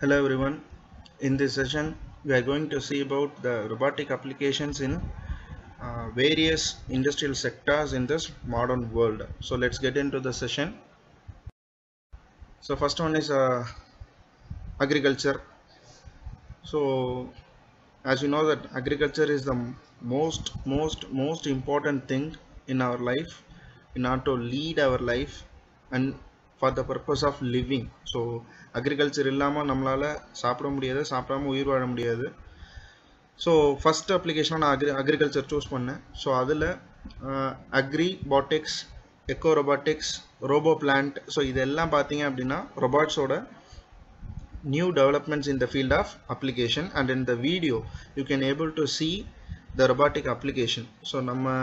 Hello everyone. In this session, we are going to see about the robotic applications in various industrial sectors in this modern world. So let's get into the session. So first one is agriculture. So as you know that agriculture is the most important thing in our life in order to lead our life and for the purpose of living. So agriculture இல்லாம நம்மளால சாப்பிட முடியாது, சாப்பிடாம உயிர் வாழ முடியாது. So first அப்ளிகேஷனாக நான் அக்ரிகல்ச்சர் சூஸ் பண்ணேன். ஸோ அதில் agribotics, eco robotics, robo plant, so இதெல்லாம் பார்த்தீங்க அப்படின்னா ரொபாட்ஸோட new developments in the field of application, and in the video you can able to see the robotic application. So நம்ம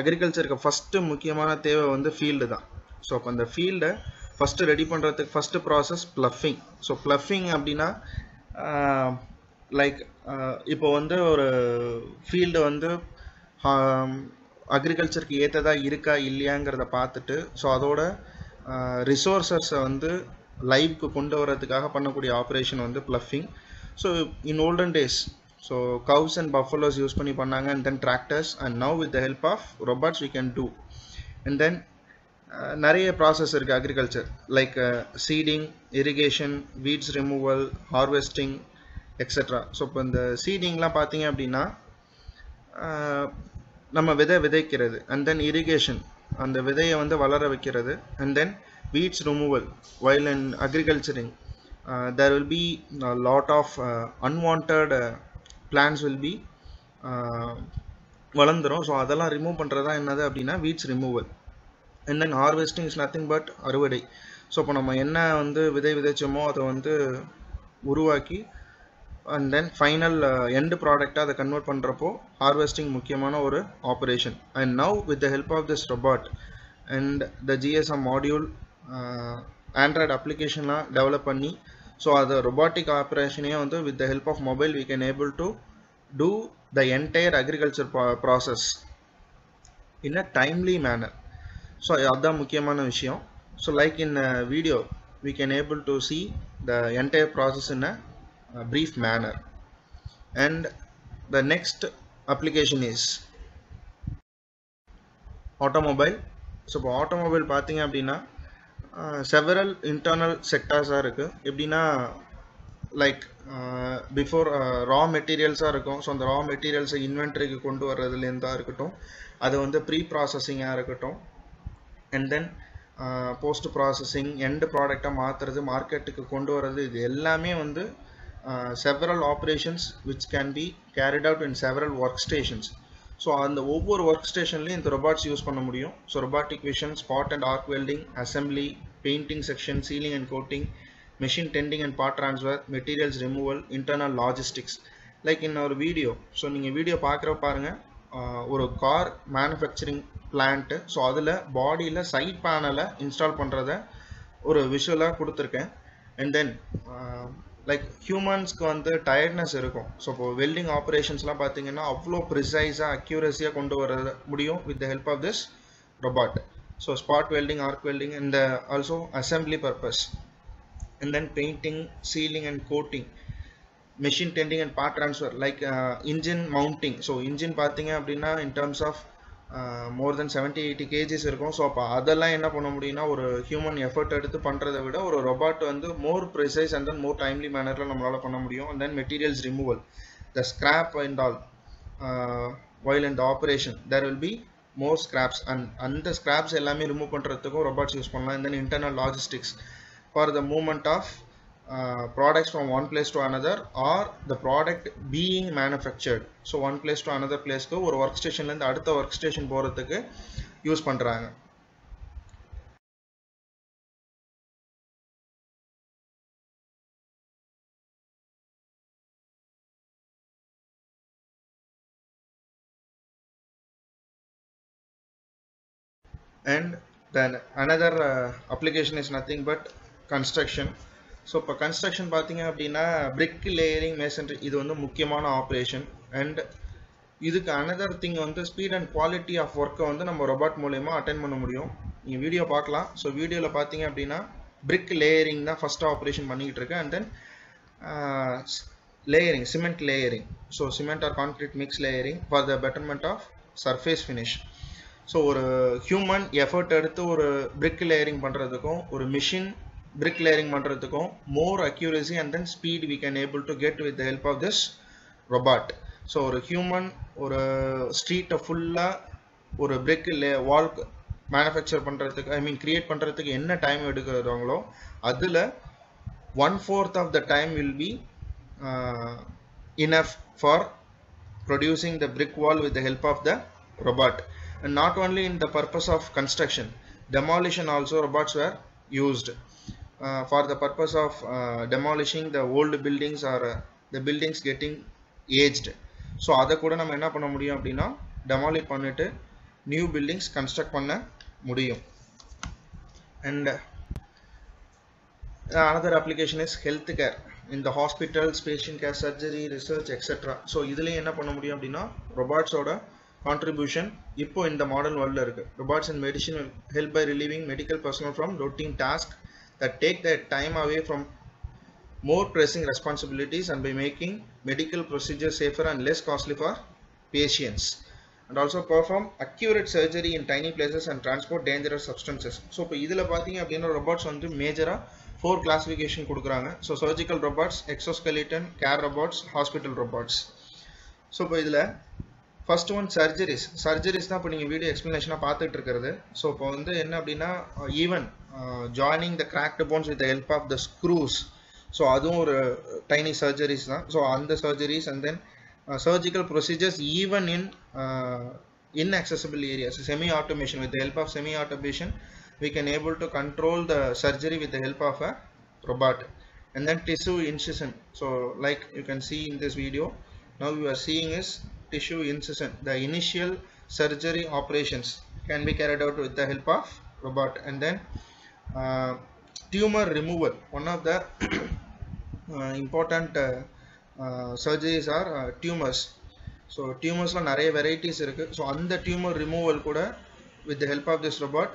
அக்ரிகல்ச்சருக்கு first முக்கியமான தேவை வந்து ஃபீல்டு தான். ஸோ அப்போ அந்த ஃபீல்டை ஃபஸ்ட்டு ரெடி பண்ணுறதுக்கு first process ploughing. So ploughing அப்படின்னா லைக் இப்போ வந்து ஒரு ஃபீல்டு வந்து அக்ரிகல்ச்சருக்கு ஏற்றதாக இருக்கா இல்லையாங்கிறத பார்த்துட்டு ஸோ அதோட ரிசோர்ஸஸை வந்து லைவ்க்கு கொண்டு வரதுக்காக பண்ணக்கூடிய ஆப்ரேஷன் வந்து ploughing. So in olden days so cows and buffaloes use பண்ணி பண்ணாங்க, and then tractors, and now with the help of robots we can do. And then நிறைய ப்ராசஸ் இருக்குது agriculture, like seeding, irrigation, weeds removal, harvesting etcetera. So இப்போ இந்த சீடிங்லாம் பார்த்தீங்க அப்படின்னா நம்ம விதைக்கிறது, and then irrigation அந்த விதையை வந்து வளர வைக்கிறது, and then weeds removal. While in agriculturing there will be a lot of unwanted plants will be வளர்ந்துரும். ஸோ அதெல்லாம் ரிமூவ் பண்ணுறது தான் என்னது அப்படின்னா weeds removal. And then harvesting is nothing but அறுவடை. ஸோ இப்போ நம்ம என்ன வந்து விதைச்சோமோ அதை வந்து உருவாக்கி அண்ட் தென் ஃபைனல் எண்டு ப்ராடக்டாக அதை கன்வெர்ட் பண்ணுறப்போ ஹார்வெஸ்டிங் முக்கியமான ஒரு operation. And now with the help of this robot and the GSM module Android அப்ளிகேஷன்லாம் டெவலப் பண்ணி ஸோ அதை ரொபாட்டிக் ஆப்ரேஷனையே வந்து with the help of mobile we can able to do the entire agriculture process in a timely manner. So அதுதான் முக்கியமான விஷயம். So like in video we can able to see the entire process in a brief manner. And the next application is automobile. So இப்போ automobile பார்த்தீங்க அப்படின்னா several internal செக்டார்ஸாக இருக்குது. எப்படின்னா like before ரா மெட்டீரியல்ஸாக இருக்கும். So அந்த ரா மெட்டீரியல்ஸை இன்வென்ட்ரிக்கு கொண்டு வர்றதுலேருந்தாக இருக்கட்டும், அது வந்து ப்ரீ ப்ராசஸிங்காக இருக்கட்டும், and then post processing, end ப்ராடக்டாக மாற்றுறது, மார்க்கெட்டுக்கு கொண்டு வர்றது, இது எல்லாமே வந்து several operations which can be carried out in several work stations. So அந்த ஒவ்வொரு ஒர்க் ஸ்டேஷன்லையும் இந்த ரொபாட்ஸ் யூஸ் பண்ண முடியும். So robotic vision, spot and arc welding, assembly, painting section, sealing and coating, machine tending and part transfer, materials removal, internal logistics. Like in ஒரு video, so நீங்கள் video பார்க்குற பாருங்கள், ஒரு கார் மேனுஃபேக்சரிங் பிளான்ட்டு. ஸோ அதில் பாடியில் side பேனலை install பண்ணுறத ஒரு விஷுவலாக கொடுத்துருக்கேன். அண்ட் தென் லைக் ஹியூமன்ஸ்க்கு வந்து டயர்ட்னஸ் இருக்கும். ஸோ இப்போ வெல்டிங் ஆப்ரேஷன்ஸ்லாம் பார்த்தீங்கன்னா அவ்வளோ ப்ரிசைஸாக அக்யூரஸியாக கொண்டு வர முடியும் with the help of this robot. So spot welding, arc welding, and also assembly purpose, and then painting, sealing and coating, machine tending and part transfer, like engine mounting. So engine பார்த்தீங்க அப்படின்னா in terms of more then 70-80 kgs இருக்கும். So அப்போ அதெல்லாம் என்ன பண்ண முடியும்னா ஒரு human effort எடுத்து பண்ணுறதை விட ஒரு ரொபாட் வந்து more precise and then more timely மேனரில் நம்மளால் பண்ண முடியும். And then materials removal, the scrap and all, while in the operation there will be more scraps, and அந்த ஸ்கிராப்ஸ் எல்லாமே ரிமூவ் பண்ணுறதுக்கும் ரொபாட்ஸ் யூஸ் பண்ணலாம். And then internal logistics for the movement of products from one place to another, or the product being manufactured. So one place to another place க்கு ஒரு work ஸ்டேஷன்ல இருந்து அடுத்த work station போறதுக்கு use பண்றாங்க. And then another application is nothing but construction. So இப்போ construction பார்த்தீங்க அப்படின்னா பிரிக் லேயரிங், மேசன்ட்ரி, இது வந்து முக்கியமான ஆப்ரேஷன். அண்ட் இதுக்கு அனதர் திங் வந்து ஸ்பீட் அண்ட் குவாலிட்டி ஆஃப் ஒர்க்கை வந்து நம்ம ரொபாட் மூலயமா அட்டென்ட் பண்ண முடியும். நீங்கள் வீடியோ பார்க்கலாம். ஸோ வீடியோவில் பார்த்தீங்க அப்படின்னா பிரிக் லேயரிங் தான் ஃபஸ்ட் ஆப்ரேஷன் பண்ணிக்கிட்டு இருக்கேன். And then layering, cement layering. So cement or concrete mix layering for the betterment of surface finish. So ஒரு ஹியூமன் எஃபர்ட் எடுத்து ஒரு பிரிக் லேயரிங் பண்ணுறதுக்கும் ஒரு மிஷின் பிரிக் லேயரிங் பண்ணுறதுக்கும் more accuracy and then speed we can able to get with the help of this robot. So ஒரு human ஒரு ஸ்ட்ரீட்டை ஃபுல்லாக ஒரு பிரிக் வால் மேனுஃபேக்சர் பண்ணுறதுக்கு கிரியேட் பண்ணுறதுக்கு என்ன டைம் எடுக்கிறவங்களோ அதில் 1/4 of the time will be enough for producing the brick wall with the help of the robot. And not only in the purpose of construction, demolition also robots were used for the purpose of demolishing the old buildings or the buildings getting aged. So அதை கூட நம்ம என்ன பண்ண முடியும் அப்படின்னா demolish பண்ணிட்டு new buildings construct பண்ண முடியும். And another application is healthcare in the hospitals, patient care, surgery, research, etc. So இதுல என்ன பண்ண முடியும் அப்படின்னா robots ஓட contribution இப்போ இந்த modern world இருக்கு. Robots in medicine will help by relieving medical personnel from routine tasks that take their time away from more pressing responsibilities and by making medical procedures safer and less costly for patients, and also perform accurate surgery in tiny places and transport dangerous substances. So இப்போ இதுல பாத்தீங்க அப்படின்னா robots வந்து மேஜரா 4 classification கொடுக்குறாங்க. So surgical robots, exoskeleton, care robots, hospital robots. So இப்போ இதில் first one surgeries தான் இப்போ நீங்கள் வீடியோ எக்ஸ்பிளனேஷனாக பார்த்துட்டு இருக்கிறது. ஸோ இப்போ வந்து என்ன அப்படின்னா even joining the cracked bones with the help of the screws. So அதுவும் ஒரு டைனி சர்ஜரிஸ் தான். ஸோ அந்த surgeries and then surgical procedures even in inaccessible areas, semi automation. With the help of semi automation we can able to control the surgery with the help of a robot. And then tissue incision. So like you can see in this video, now you are seeing is tissue incision. The initial surgery operations can be carried out with the help of robot. And then tumor removal. One of the important surgeries are tumors. So tumors la நிறைய varieties இருக்கு. So அந்த tumor removal கூட with the help of this robot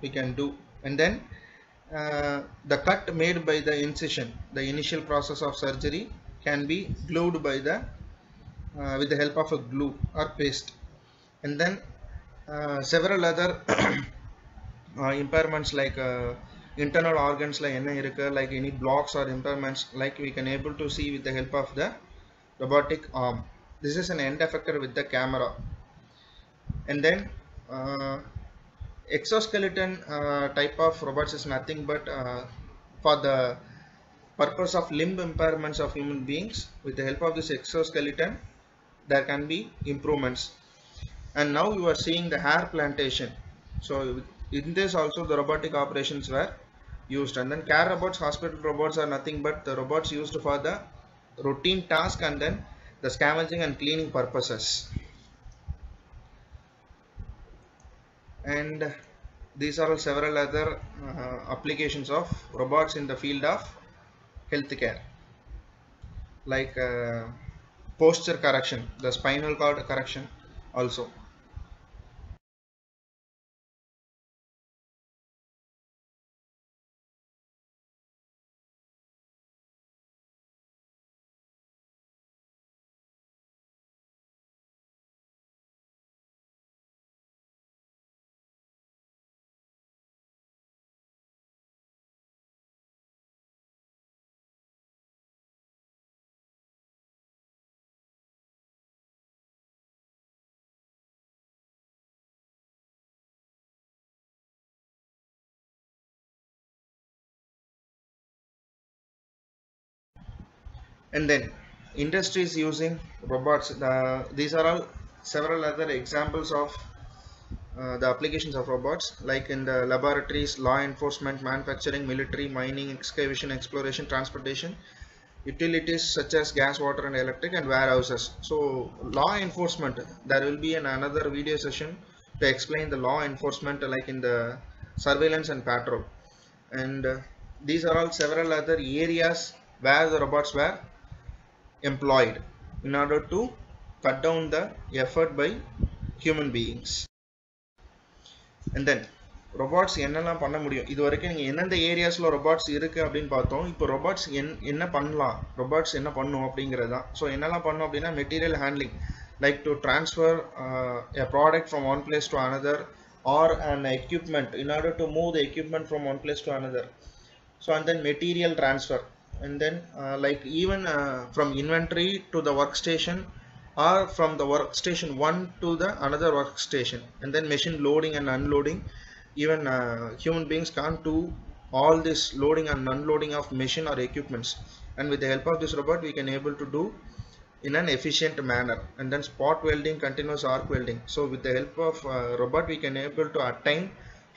we can do. And then the cut made by the incision, the initial process of surgery, can be glued by the with the help of a glue or paste. And then several other impairments like internal organs la enna irukku, like any blocks or impairments, like we can able to see with the help of the robotic arm. This is an end effector with the camera. And then exoskeleton type of robots is nothing but for the purpose of limb impairments of human beings. With the help of this exoskeleton there can be improvements. And now you are seeing the hair plantation. So in this also the robotic operations were used. And then care robots, hospital robots are nothing but the robots used for the routine task and then the scavenging and cleaning purposes. And these are several other applications of robots in the field of healthcare, like posture correction, the spinal cord correction also. And then industries using robots. These are all several other examples of the applications of robots, like in the laboratories, law enforcement, manufacturing, military, mining, excavation, exploration, transportation, utilities such as gas, water and electric, and warehouses. So law enforcement, there will be another video session to explain the law enforcement, like in the surveillance and patrol. And these are all several other areas where the robots were employed in order to cut down the effort by human beings. And then robots என்னெல்லாம் பண்ண முடியும், இது வரைக்கும் நீங்கள் எந்தெந்த ஏரியாஸில் robots இருக்குது அப்படின்னு பார்த்தோம். இப்போ ரொபாட்ஸ் என்ன பண்ணலாம், ரொபாட்ஸ் என்ன பண்ணும் அப்படிங்கிறது தான். ஸோ என்னெல்லாம் பண்ணும் அப்படின்னா, material handling, like to transfer a product from one place to another, or an equipment in order to move the equipment from one place to another. So and then material transfer, and then like even from inventory to the workstation, or from the workstation one to the another workstation, and then machine loading and unloading. Even human beings can't do all this loading and unloading of machine or equipments, and with the help of this robot we can able to do in an efficient manner. And then spot welding, continuous arc welding. So with the help of robot we can able to attain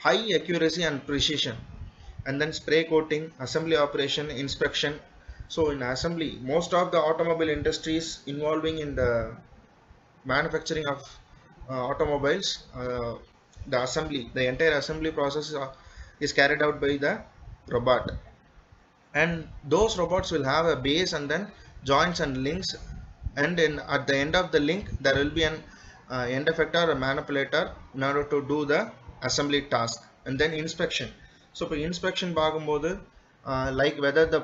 high accuracy and precision. And then spray coating, assembly operation, inspection. So in assembly, most of the automobile industries involving in the manufacturing of automobiles, the assembly, the entire assembly process is carried out by the robot. And those robots will have a base and then joints and links, and at the end of the link there will be an end effector or manipulator in order to do the assembly task. And then inspection. So for inspection பார்க்கும்போது like whether the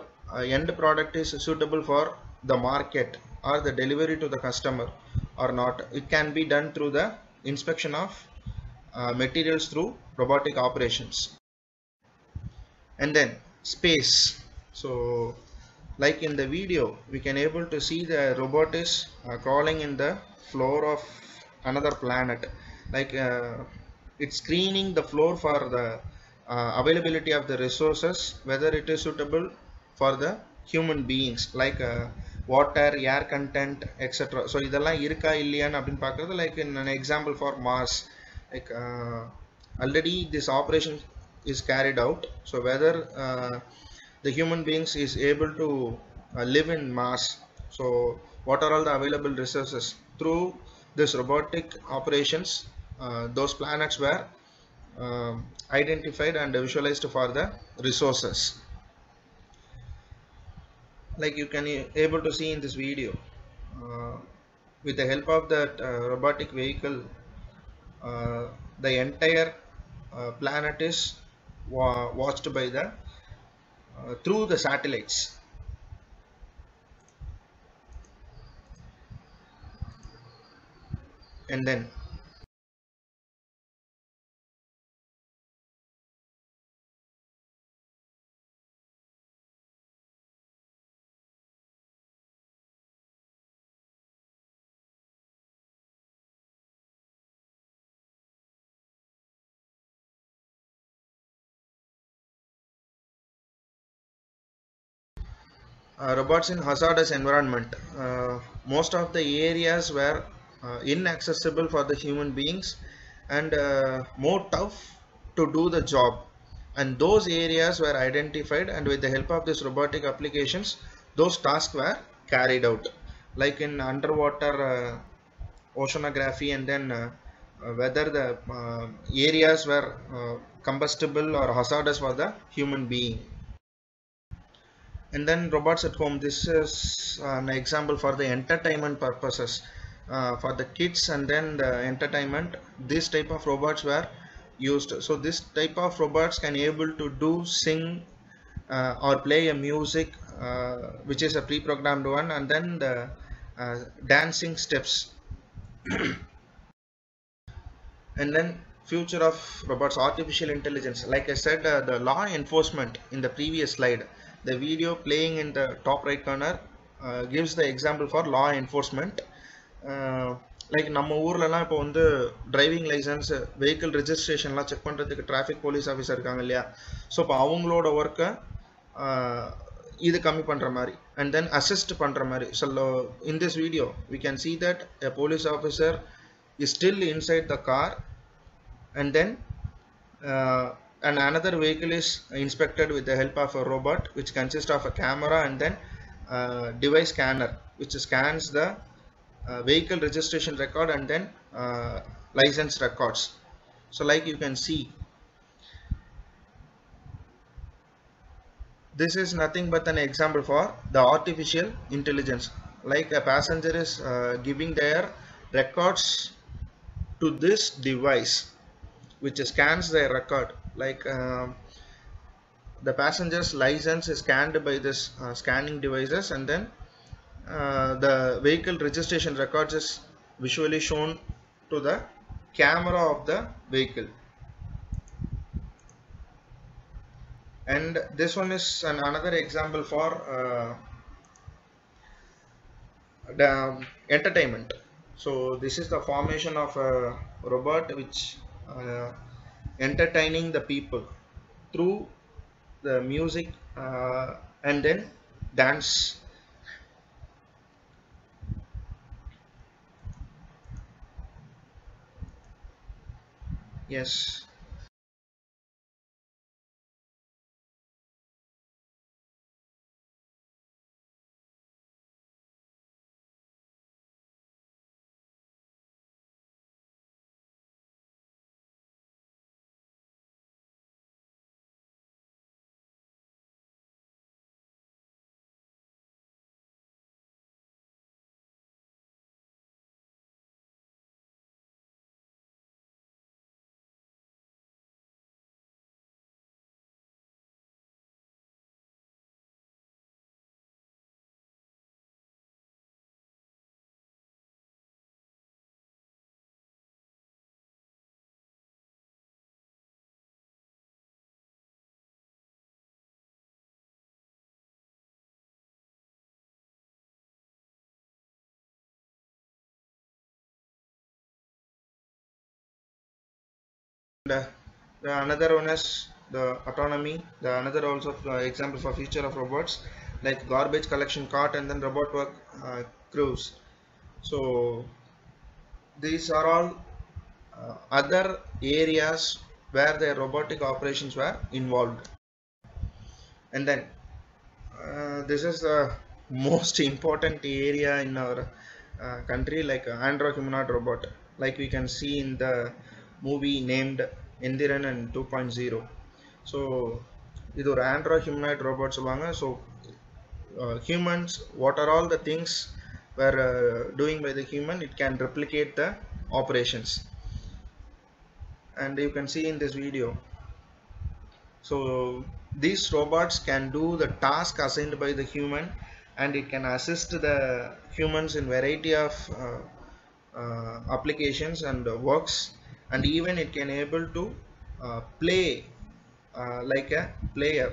end product is suitable for the market or the delivery to the customer or not, it can be done through the inspection of materials through robotic operations. And then space. So like in the video we can able to see the robot is crawling in the floor of another planet, like it's screening the floor for the availability of the resources, whether it is suitable for the human beings, like water, air content, etc. So idella irukka illiyana appdin paakradhu, like in an example for Mars, like already this operation is carried out. So whether the human beings is able to live in Mars, so what are all the available resources through this robotic operations, those planets were identified and visualized for the resources. Like you can able to see in this video, with the help of that robotic vehicle, the entire planet is watched by the through the satellites. And then robots in hazardous environment. Most of the areas were inaccessible for the human beings and more tough to do the job, and those areas were identified, and with the help of this robotic applications those tasks were carried out, like in underwater oceanography, and then whether the areas were combustible or hazardous for the human being. And then robots at home, this is an example for the entertainment purposes, for the kids, and then the entertainment, this type of robots were used. So this type of robots can able to do sing or play a music which is a pre-programmed one, and then the dancing steps. And then future of robots, artificial intelligence. Like I said, the law enforcement in the previous slide, the video playing in the top right corner gives the example for law enforcement. Like நம்ம ஊர்லலாம் இப்போ வந்து driving licence, vehicle ரெஜிஸ்ட்ரேஷன்லாம் check பண்ணுறதுக்கு traffic police officer இருக்காங்க இல்லையா, so இப்போ அவங்களோட ஒர்க்கை இது கம்மி பண்ணுற மாதிரி அண்ட் தென் அசிஸ்ட் பண்ணுற மாதிரி. So in this video we can see that a police officer is still inside the car, and then and another vehicle is inspected with the help of a robot which consists of a camera and then device scanner which scans the vehicle registration record and then license records. So like you can see, this is nothing but an example for the artificial intelligence. Like a passenger is giving their records to this device which scans their record, like the passenger's license is scanned by this scanning devices, and then the vehicle registration records is visually shown to the camera of the vehicle. And this one is another example for the entertainment. So this is the formation of a robot which entertaining the people through the music and then dance. Yes. And, the another one is the autonomy. The another also example for future of robots like garbage collection cart and then robot work crews. So these are all other areas where the robotic operations were involved. And then this is the most important area in our country, like andro-humanoid robot, like we can see in the movie named Endiran and 2.0. So இது ஒரு andro-humanoid robot சொல்லுவாங்க. So humans, what are all the things were doing by the human, it can replicate the operations, and you can see in this video. So these robots can do the task assigned by the human, and it can assist the humans in variety of applications and works, and even it can able to play like a player.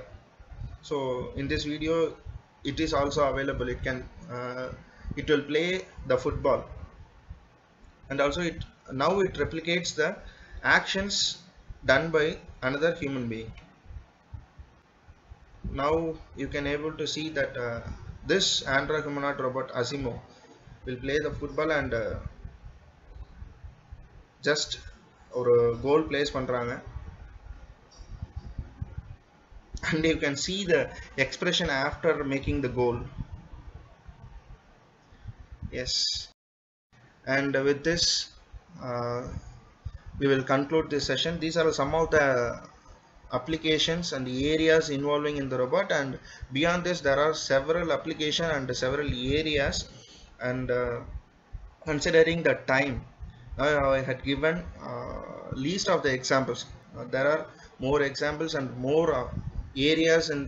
So in this video it is also available. It can it will play the football, and also it now it replicates the actions done by another human being. Now you can able to see that this android humanoid robot Asimo will play the football, and just ஒரு goal place பண்றாங்க, and you can see the expression after making the goal. Yes. And with this we will conclude this session. These are some of the applications and the areas involving in the robot, and beyond this there are several applications and several areas. And considering the time, I had given least of the examples. There are more examples and more areas in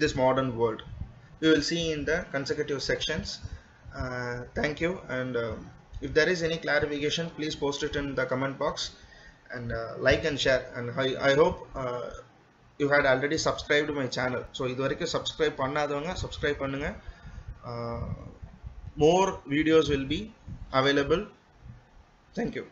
this modern world. We will see in the consecutive sections. Thank you, and if there is any clarification, please post it in the comment box, and like and share. And I hope you had already subscribed to my channel. So இதுவரைக்கும் subscribe பண்ணாதவங்க subscribe பண்ணுங்க. More videos will be available. Thank you.